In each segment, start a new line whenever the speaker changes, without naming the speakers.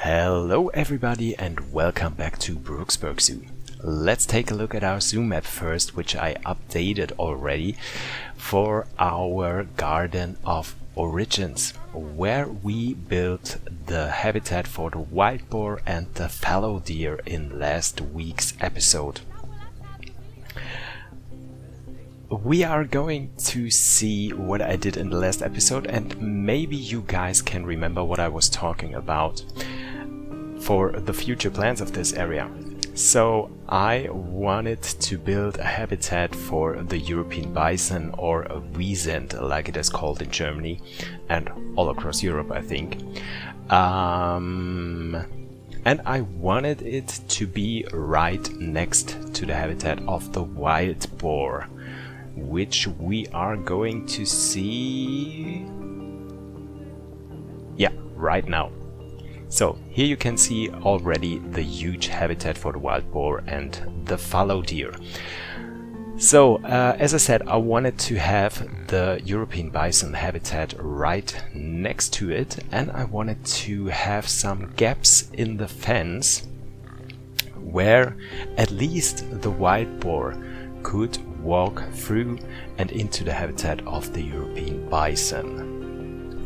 Hello everybody and welcome back to Brooksburk Zoo. Let's take a look at our zoo map first, which I updated already for our Garden of Origins, where we built the habitat for the wild boar and the fallow deer in last week's episode. We are going to see what I did in the last episode, and maybe you guys can remember what I was talking about for the future plans of this area. So I wanted to build a habitat for the European bison, or a Wisent like it is called in Germany and all across Europe, I think. And I wanted it to be right next to the habitat of the wild boar, which we are going to see, right now. So here you can see already the huge habitat for the wild boar and the fallow deer. So as I said, I wanted to have the European bison habitat right next to it, and I wanted to have some gaps in the fence where at least the wild boar could walk through and into the habitat of the European bison.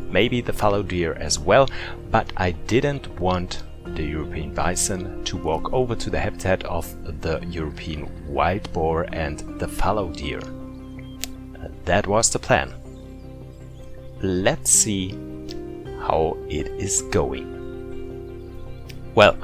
Maybe the fallow deer as well, but I didn't want the European bison to walk over to the habitat of the European wild boar and the fallow deer. That was the plan. Let's see how it is going. Well,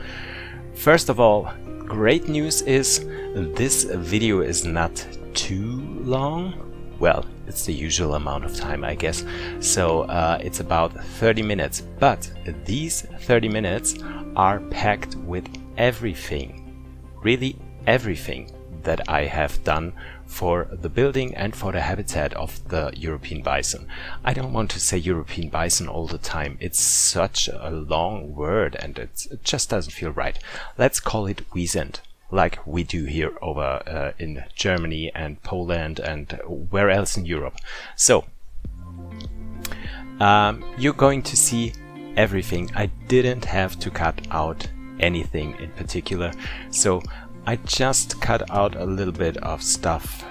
first of all, great news is this video is not too long. Well, it's the usual amount of time, I guess. So it's about 30 minutes. But these 30 minutes are packed with everything, really everything that I have done for the building and for the habitat of the European bison. I don't want to say European bison all the time. It's such a long word and it just doesn't feel right. Let's call it Wisent, like we do here over in Germany and Poland and where else in Europe. So you're going to see everything. I didn't have to cut out anything in particular, so I just cut out a little bit of stuff.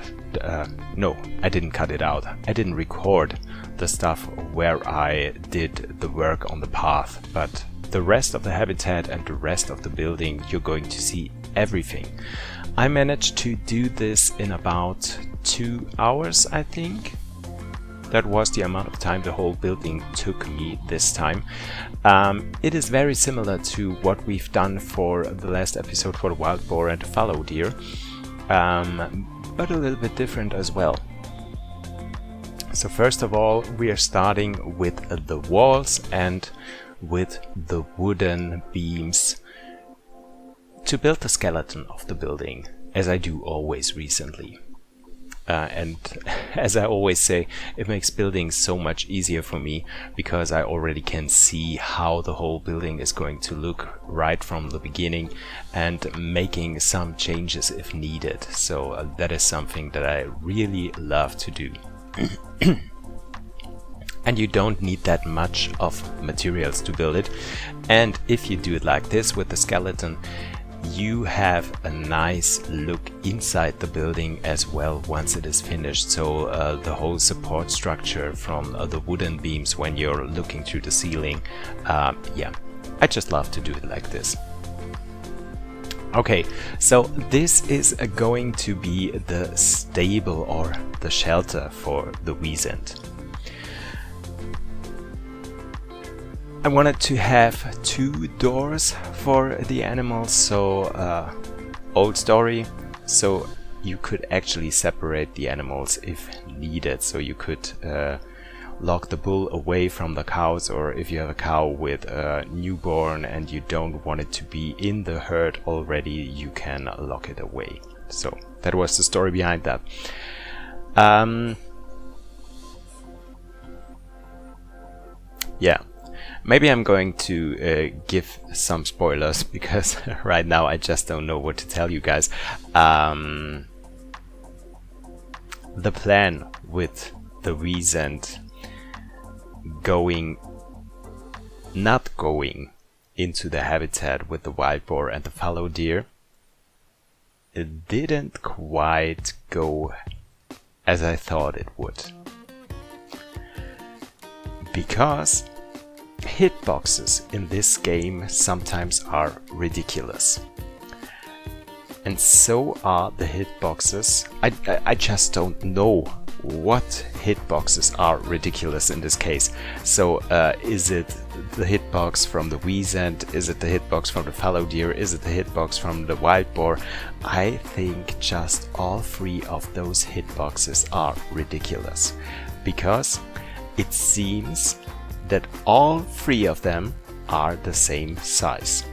No, I didn't cut it out. I didn't record the stuff where I did the work on the path, but the rest of the habitat and the rest of the building, you're going to see everything. I managed to do this in about 2 hours, I think. That was the amount of time the whole building took me this time. It is very similar to what we've done for the last episode for the wild boar and the fallow deer, but a little bit different as well. So first of all, we are starting with the walls and with the wooden beams to build the skeleton of the building, as I do always recently. And as I always say, it makes building so much easier for me because I already can see how the whole building is going to look right from the beginning and making some changes if needed. So that is something that I really love to do. And you don't need that much of materials to build it. And if you do it like this with the skeleton, you have a nice look inside the building as well once it is finished. So the whole support structure from the wooden beams when you're looking through the ceiling, I just love to do it like this. Okay, so this is going to be the stable or the shelter for the Wisent. I wanted to have 2 doors for the animals, so old story, so you could actually separate the animals if needed. So you could lock the bull away from the cows, or if you have a cow with a newborn and you don't want it to be in the herd already, you can lock it away. So that was the story behind that. Maybe I'm going to give some spoilers because right now I just don't know what to tell you guys. The plan with the Wisent not going into the habitat with the wild boar and the fallow deer, it didn't quite go as I thought it would. Because hitboxes in this game sometimes are ridiculous. And so are the hitboxes. I just don't know what hitboxes are ridiculous in this case. So is it the hitbox from the Wisent? Is it the hitbox from the fallow deer? Is it the hitbox from the wild boar? I think just all three of those hitboxes are ridiculous. Because it seems that all three of them are the same size.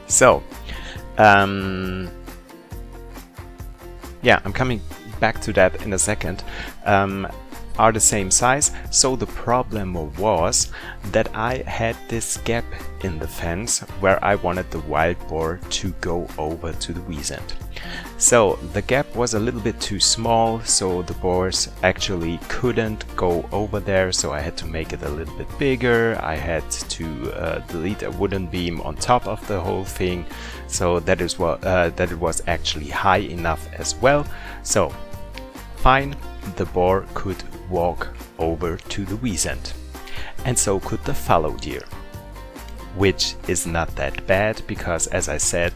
So, yeah, I'm coming back to that in a second. Are the same size. So the problem was that I had this gap in the fence where I wanted the wild boar to go over to the Wisent. So the gap was a little bit too small, so the boars actually couldn't go over there, so I had to make it a little bit bigger. I had to delete a wooden beam on top of the whole thing, so that is what that it was actually high enough as well. So fine, the boar could walk over to the Wisent, and so could the fallow deer, which is not that bad because, as I said,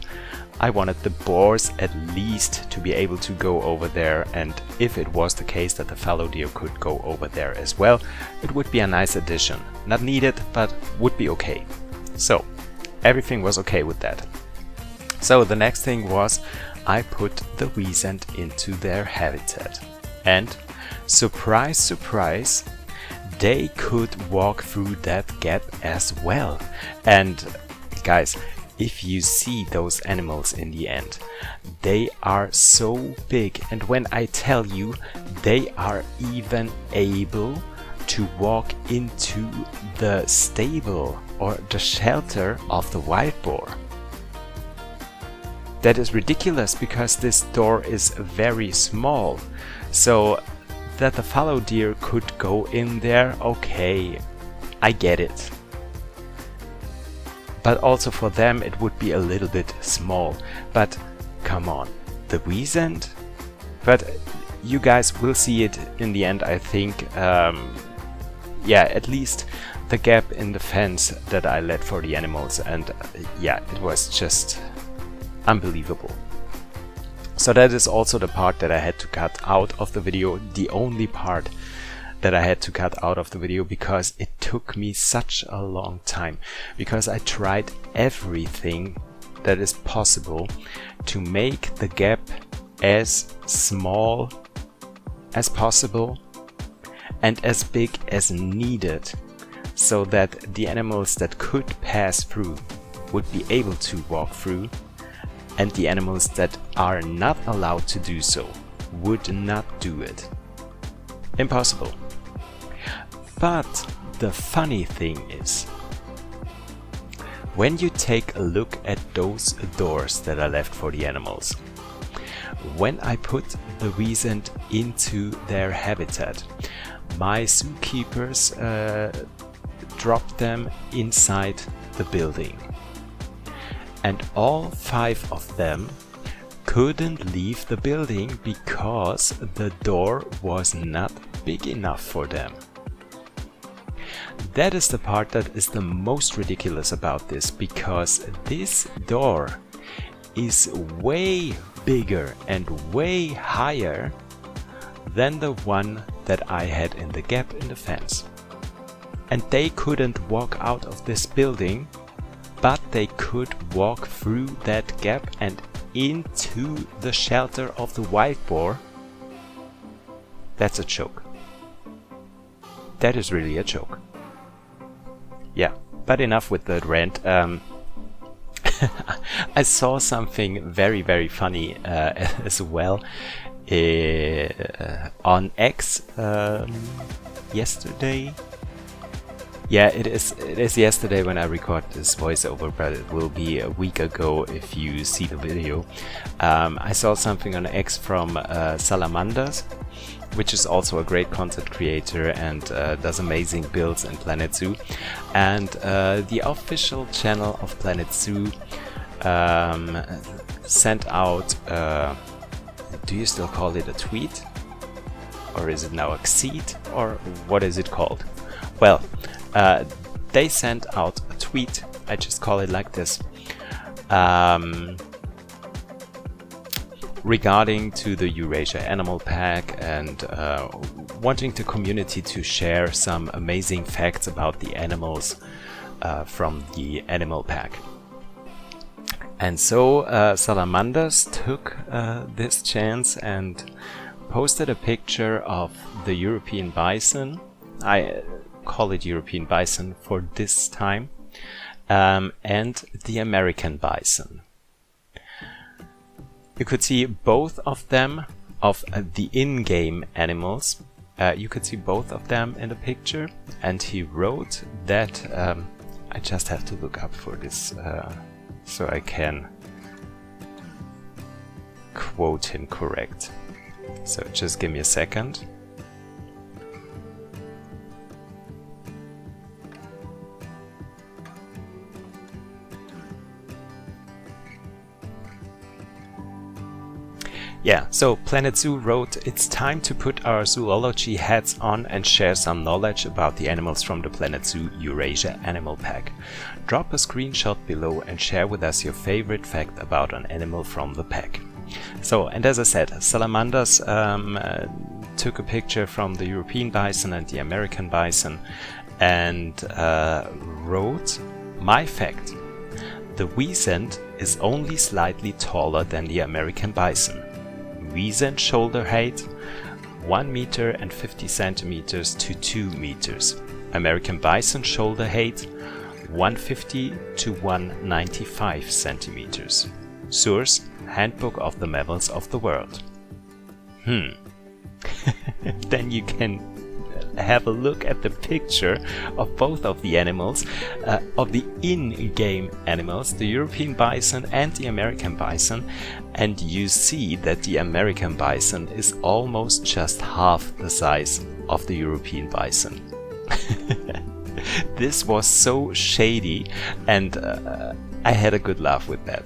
I wanted the boars at least to be able to go over there, and if it was the case that the fallow deer could go over there as well, it would be a nice addition. Not needed, but would be okay. So everything was okay with that. So the next thing was I put the Wisent into their habitat, and surprise, surprise, they could walk through that gap as well. And guys, if you see those animals in the end, they are so big, and when I tell you they are even able to walk into the stable or the shelter of the wild boar. That is ridiculous because this door is very small. So that the fallow deer could go in there, okay, I get it. But also for them it would be a little bit small. But come on, the Wisent? But you guys will see it in the end, I think. Yeah, at least the gap in the fence that I let for the animals, and yeah, it was just unbelievable. So that is also the part that I had to cut out of the video, the only part that I had to cut out of the video, because it took me such a long time, because I tried everything that is possible to make the gap as small as possible and as big as needed, so that the animals that could pass through would be able to walk through, and the animals that are not allowed to do so would not do it. Impossible. But the funny thing is, when you take a look at those doors that are left for the animals, when I put the Wisent into their habitat, my zookeepers dropped them inside the building. And all 5 of them couldn't leave the building because the door was not big enough for them. That is the part that is the most ridiculous about this, because this door is way bigger and way higher than the one that I had in the gap in the fence. And they couldn't walk out of this building, but they could walk through that gap and into the shelter of the wild boar. That's a joke. That is really a joke. Yeah, but enough with the rant. I saw something very, very funny as well on X yesterday. Yeah, it is yesterday when I record this voiceover, but it will be a week ago if you see the video. I saw something on X from Salamanders, which is also a great content creator and does amazing builds in Planet Zoo. And the official channel of Planet Zoo sent out, do you still call it a tweet? Or is it now a seed? Or what is it called? Well, they sent out a tweet, I just call it like this, regarding to the Eurasia Animal Pack and wanting the community to share some amazing facts about the animals from the Animal Pack. And so Salamanders took this chance and posted a picture of the European bison. I call it European bison for this time, and the American bison. You could see both of them, of the in-game animals. You could see both of them in the picture, and he wrote that, I just have to look up for this so I can quote him correct. So just give me a second. Yeah, so Planet Zoo wrote, "It's time to put our zoology hats on and share some knowledge about the animals from the Planet Zoo Eurasia Animal Pack. Drop a screenshot below and share with us your favorite fact about an animal from the pack." So, and as I said, Salamanders took a picture from the European bison and the American bison and wrote, "My fact, the Wisent is only slightly taller than the American bison. Wisent shoulder height 1 meter and 50 centimeters to 2 meters. American bison shoulder height 150 to 195 centimeters. Source: Handbook of the Mammals of the World." Then you can have a look at the picture of both of the animals, of the in-game animals, the European bison and the American bison, and you see that the American bison is almost just half the size of the European bison. This was so shady, and I had a good laugh with that.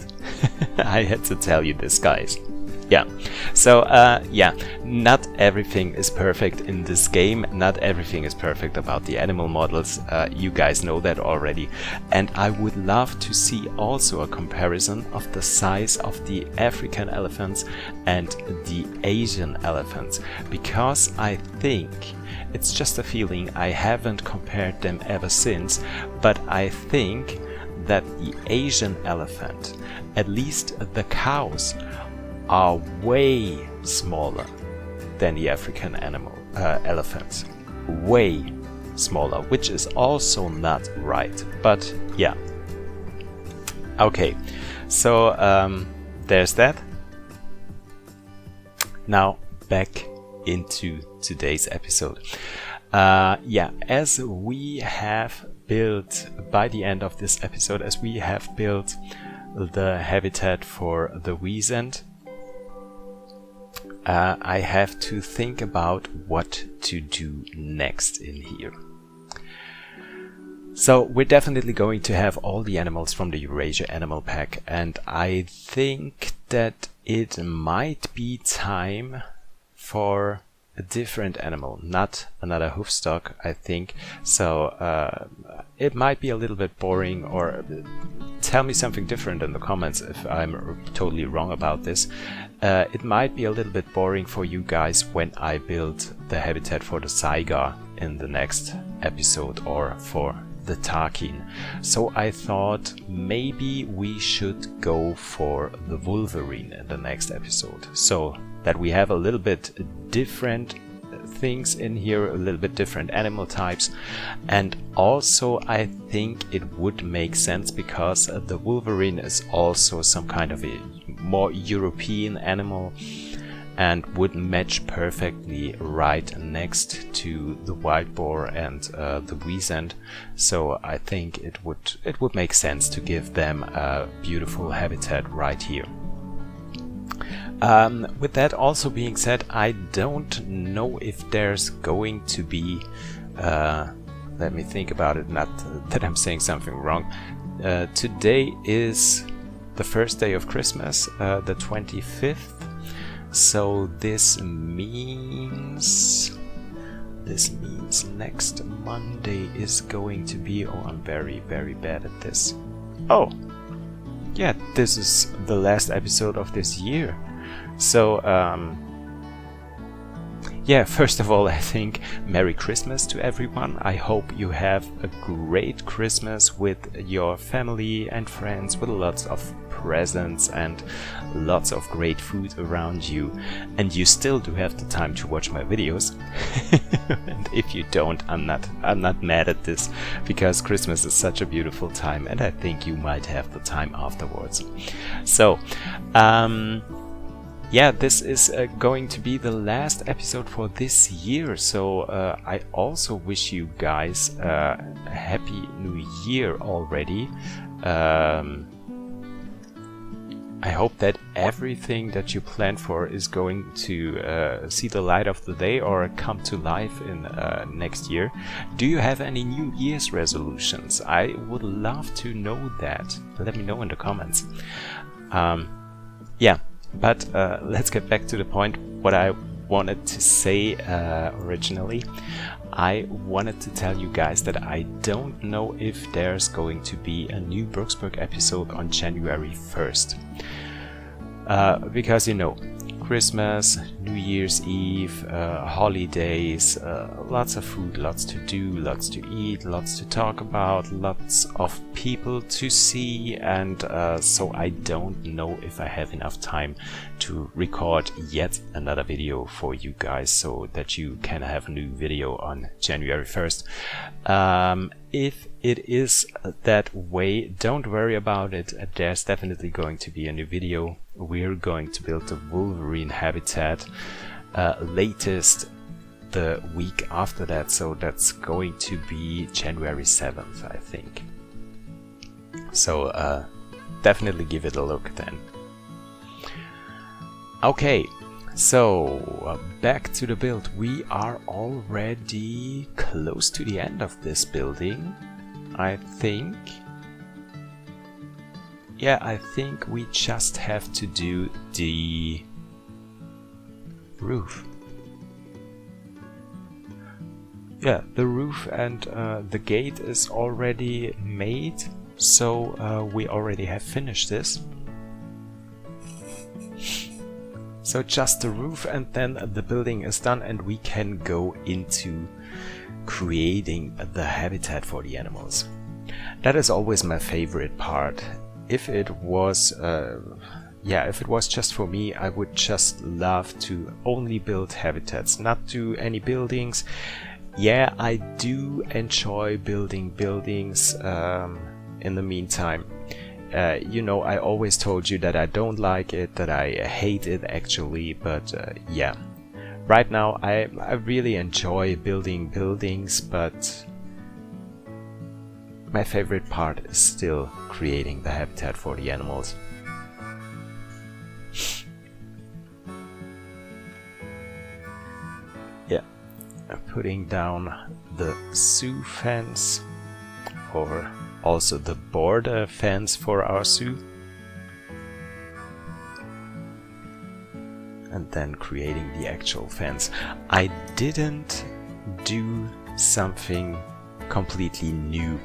I had to tell you this, guys. Yeah, so yeah, not everything is perfect in this game, not everything is perfect about the animal models, you guys know that already, and I would love to see also a comparison of the size of the African elephants and the Asian elephants, because I think, it's just a feeling, I haven't compared them ever since, but I think that the Asian elephant, at least the cows, are way smaller than the African elephants. Way smaller, which is also not right. But yeah. Okay, so there's that. Now back into today's episode. Yeah, as we have built, by the end of this episode, as we have built the habitat for the Wisent, I have to think about what to do next in here. So we're definitely going to have all the animals from the Eurasia Animal Pack, and I think that it might be time for a different animal, not another hoofstock, I think. So it might be a little bit boring, or tell me something different in the comments if I'm totally wrong about this. It might be a little bit boring for you guys when I build the habitat for the Saiga in the next episode, or for the Tarkin. So I thought maybe we should go for the Wolverine in the next episode, so that we have a little bit different things in here, a little bit different animal types. And also I think it would make sense, because the Wolverine is also some kind of a more European animal and would match perfectly right next to the wild boar and the Wisent. So I think it would make sense to give them a beautiful habitat right here. With that also being said, I don't know if there's going to be, let me think about it, not that I'm saying something wrong. Today is the first day of Christmas, the 25th. So this means next Monday is going to be, oh, I'm very, very bad at this. Oh, yeah, this is the last episode of this year. So, yeah, first of all, I think Merry Christmas to everyone. I hope you have a great Christmas with your family and friends, with lots of presents and lots of great food around you. And you still do have the time to watch my videos. And if you don't, I'm not mad at this, because Christmas is such a beautiful time, and I think you might have the time afterwards. So, yeah, this is going to be the last episode for this year, so I also wish you guys a happy new year already. I hope that everything that you plan for is going to see the light of the day or come to life in next year. Do you have any New Year's resolutions? I would love to know that. Let me know in the comments. Yeah. But let's get back to the point. What I wanted to say originally, I wanted to tell you guys that I don't know if there's going to be a new Brooksburk episode on January 1st. Because, you know, Christmas, New Year's Eve, holidays, lots of food, lots to do, lots to eat, lots to talk about, lots of people to see, and so I don't know if I have enough time to record yet another video for you guys so that you can have a new video on January 1st. If it is that way, don't worry about it. There's definitely going to be a new video. We're going to build the Wolverine habitat latest the week after that, so that's going to be January 7th, I think. So definitely give it a look then. Okay, so back to the build. We are already close to the end of this building, I think. Yeah, I think we just have to do the roof. Yeah, the roof and the gate is already made, so we already have finished this. So just the roof, and then the building is done, and we can go into creating the habitat for the animals. That is always my favorite part. If it was if it was just for me, I would just love to only build habitats, not do any buildings. Yeah, I do enjoy building buildings in the meantime. You know, I always told you that I don't like it, that I hate it actually, but yeah. Right now I really enjoy building buildings, but my favorite part is still creating the habitat for the animals. Yeah, putting down the zoo fence, or also the border fence for our zoo. And then creating the actual fence. I didn't do something completely new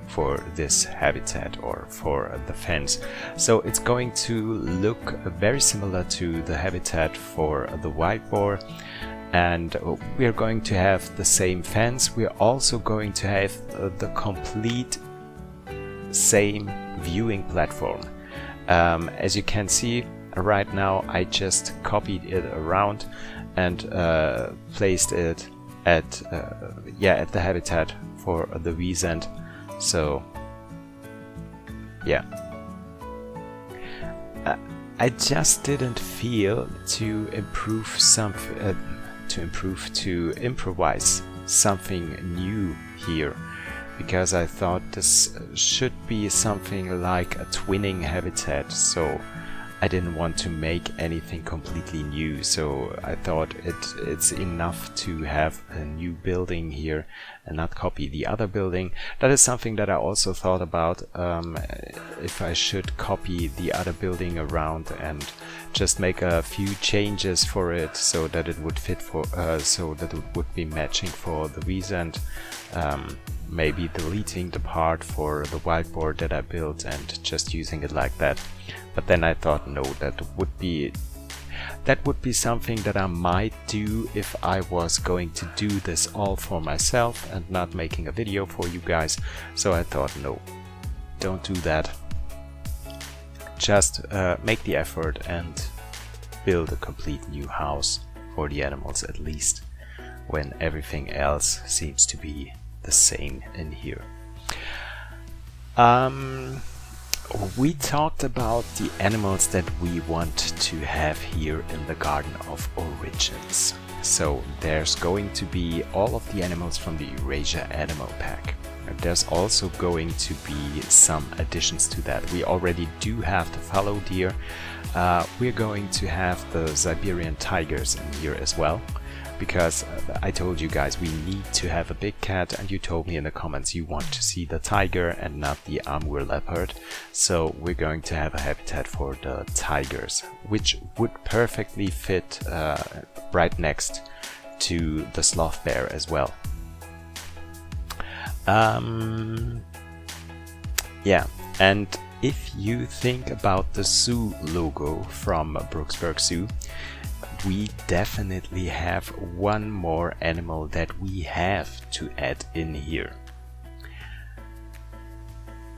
for this habitat or for the fence. So it's going to look very similar to the habitat for the wild boar, and we're going to have the same fence. We're also going to have the complete same viewing platform. As you can see right now, I just copied it around and placed it at the habitat for the Wisent. So yeah, I just didn't feel to improvise something new here, because I thought this should be something like a twinning habitat. So I didn't want to make anything completely new, so I thought it's enough to have a new building here and not copy the other building. That is something that I also thought about, if I should copy the other building around and just make a few changes for it so that it would fit for, so that it would be matching for the Wisent. Maybe deleting the part for the wild boar that I built and just using it like that. But then I thought, no, that would be something that I might do if I was going to do this all for myself and not making a video for you guys. So I thought, no, don't do that. Just make the effort and build a complete new house for the animals, at least when everything else seems to be the same in here. We talked about the animals that we want to have here in the Garden of Origins. So there's going to be all of the animals from the Eurasia Animal Pack. There's also going to be some additions to that. We already do have the fallow deer. We're going to have the Siberian tigers in here as well, because I told you guys we need to have a big cat, and you told me in the comments you want to see the tiger and not the Amur leopard. So we're going to have a habitat for the tigers, which would perfectly fit right next to the sloth bear as well. Yeah, and if you think about the zoo logo from Brooksburk Zoo, we definitely have one more animal that we have to add in here.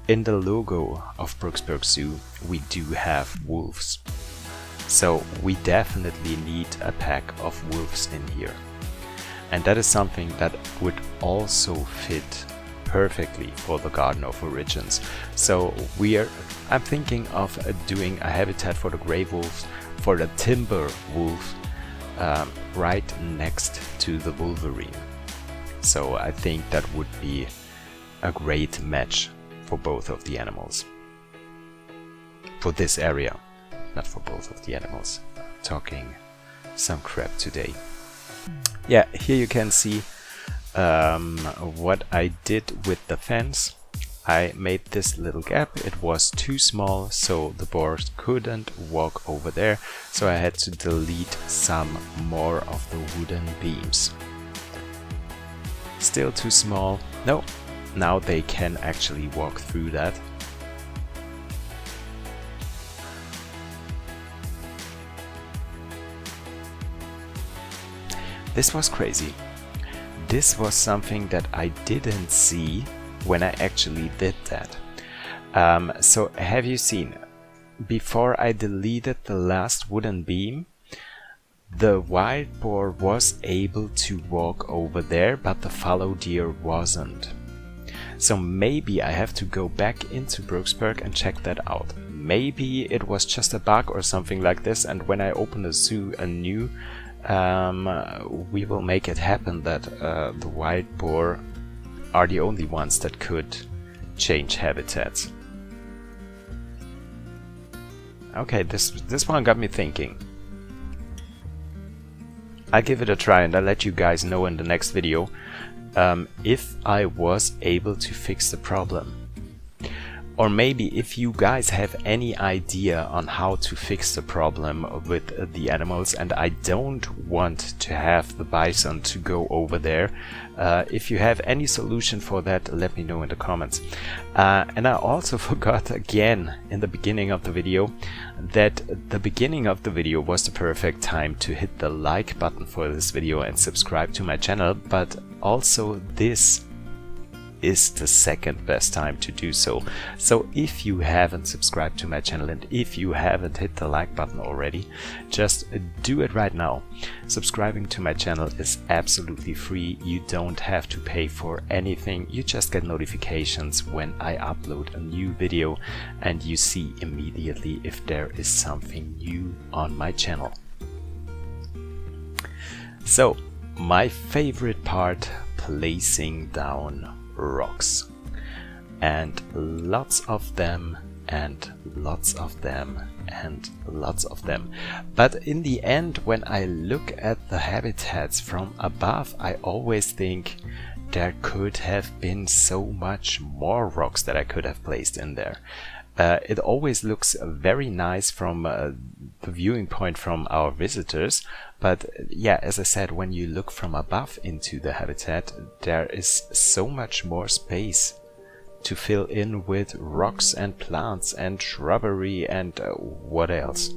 In the logo of Brooksburk Zoo, we do have wolves. So we definitely need a pack of wolves in here. And that is something that would also fit perfectly for the Garden of Origins. So I'm thinking of doing a habitat for the grey wolves, for the timber wolf, right next to the wolverine. So I think that would be a great match for both of the animals. For this area, not for both of the animals. I'm talking some crap today. Yeah, here you can see what I did with the fence. I made this little gap. It was too small, so the boars couldn't walk over there, so I had to delete some more of the wooden beams. Still too small. No, now they can actually walk through that. This was crazy. This was something that I didn't see when I actually did that. So have you seen, before I deleted the last wooden beam, the wild boar was able to walk over there, but the fallow deer wasn't. So maybe I have to go back into Brooksburk and check that out. Maybe it was just a bug or something like this, and when I open the zoo anew, we will make it happen that the wild boar are the only ones that could change habitats. Okay, this one got me thinking. I'll give it a try and I'll let you guys know in the next video if I was able to fix the problem. Or maybe if you guys have any idea on how to fix the problem with the animals, and I don't want to have the bison to go over there. If you have any solution for that, let me know in the comments. And I also forgot again in the beginning of the video that the beginning of the video was the perfect time to hit the like button for this video and subscribe to my channel, but also this is the second best time to do so. So if you haven't subscribed to my channel and if you haven't hit the like button already, just do it right now. Subscribing to my channel is absolutely free. You don't have to pay for anything. You just get notifications when I upload a new video and you see immediately if there is something new on my channel. So my favorite part, placing down rocks, and lots of them and lots of them and lots of them. But in the end, when I look at the habitats from above, I always think there could have been so much more rocks that I could have placed in there. It always looks very nice from the viewing point from our visitors, but yeah, as I said, when you look from above into the habitat, there is so much more space to fill in with rocks and plants and shrubbery and what else.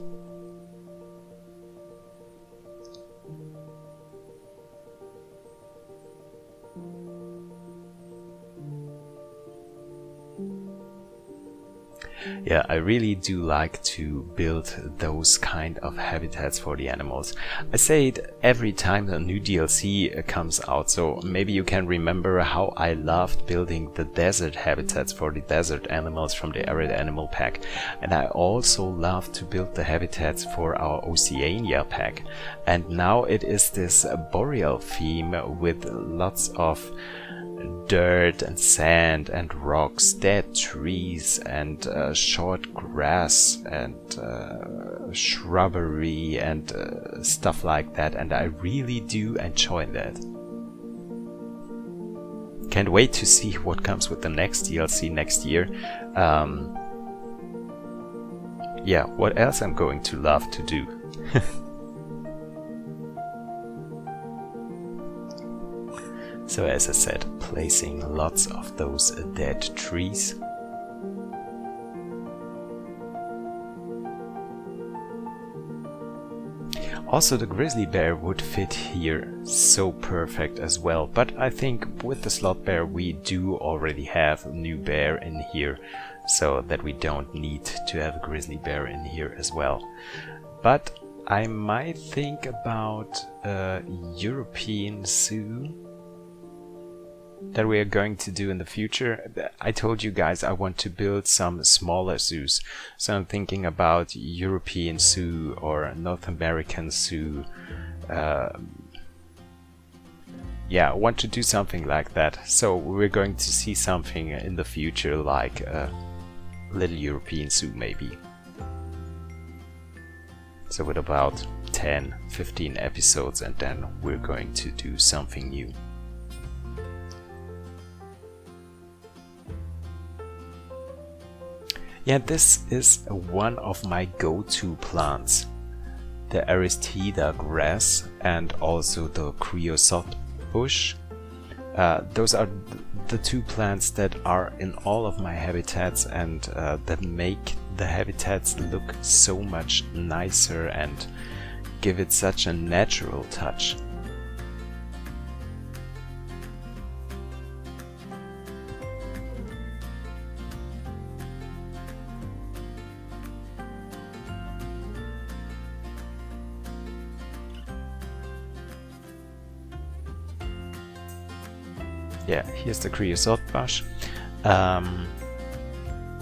Yeah, I really do like to build those kind of habitats for the animals. I say it every time a new DLC comes out, so maybe you can remember how I loved building the desert habitats for the desert animals from the Arid Animal Pack. And I also love to build the habitats for our Oceania pack. And now it is this boreal theme with lots of dirt and sand and rocks, dead trees and short grass and shrubbery and stuff like that, and I really do enjoy that. Can't wait to see what comes with the next DLC next year. Yeah, what else I'm going to love to do. So as I said, placing lots of those dead trees. Also the grizzly bear would fit here so perfect as well, but I think with the sloth bear we do already have a new bear in here, so that we don't need to have a grizzly bear in here as well. But I might think about a European zoo that we are going to do in the future. I told you guys I want to build some smaller zoos, so I'm thinking about European zoo or North American zoo. Yeah, I want to do something like that, so we're going to see something in the future like a little European zoo maybe. So with about 10-15 episodes, and then we're going to do something new. Yeah, this is one of my go-to plants. The Aristida grass and also the creosote bush. Those are the two plants that are in all of my habitats and that make the habitats look so much nicer and give it such a natural touch. Yeah, here's the creosote bush. Yeah,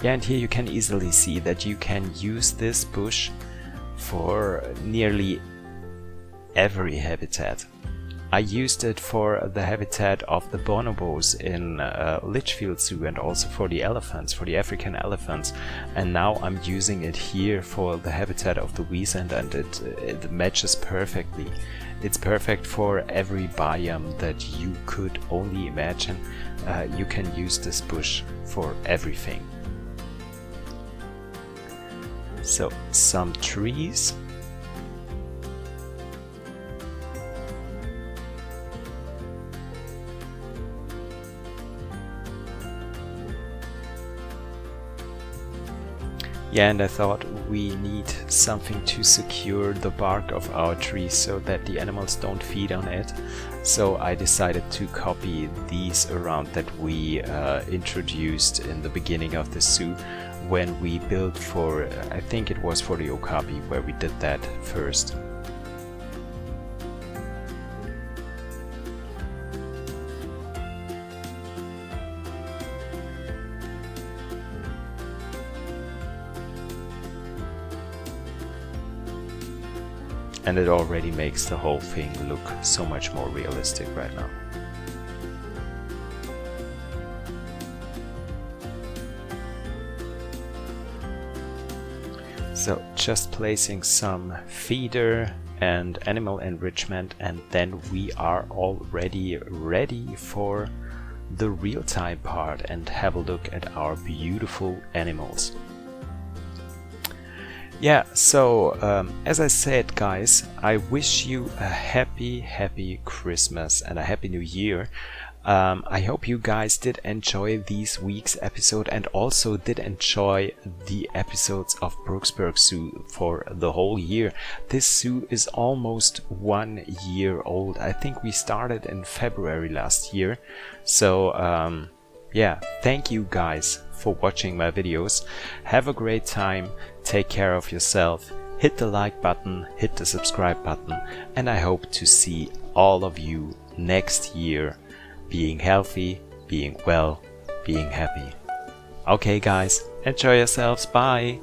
and here you can easily see that you can use this bush for nearly every habitat. I used it for the habitat of the bonobos in Litchfield Zoo and also for the elephants, for the African elephants. And now I'm using it here for the habitat of the Wisent, and it matches perfectly. It's perfect for every biome that you could only imagine. You can use this bush for everything. So, some trees. Yeah, and I thought we need something to secure the bark of our trees so that the animals don't feed on it. So I decided to copy these around that we introduced in the beginning of the zoo when we built for, I think it was for the Okapi where we did that first. And it already makes the whole thing look so much more realistic right now. So just placing some feeder and animal enrichment, and then we are already ready for the real-time part and have a look at our beautiful animals. Yeah, so as I said, guys, I wish you a happy Christmas and a happy new year. I hope you guys did enjoy this week's episode and also did enjoy the episodes of Brooksburk Zoo for the whole year. This zoo is almost 1 year old. I think we started in February last year. So yeah, thank you guys for watching my videos. Have a great time, take care of yourself, hit the like button, hit the subscribe button, and I hope to see all of you next year being healthy, being well, being happy. Okay guys, enjoy yourselves, bye!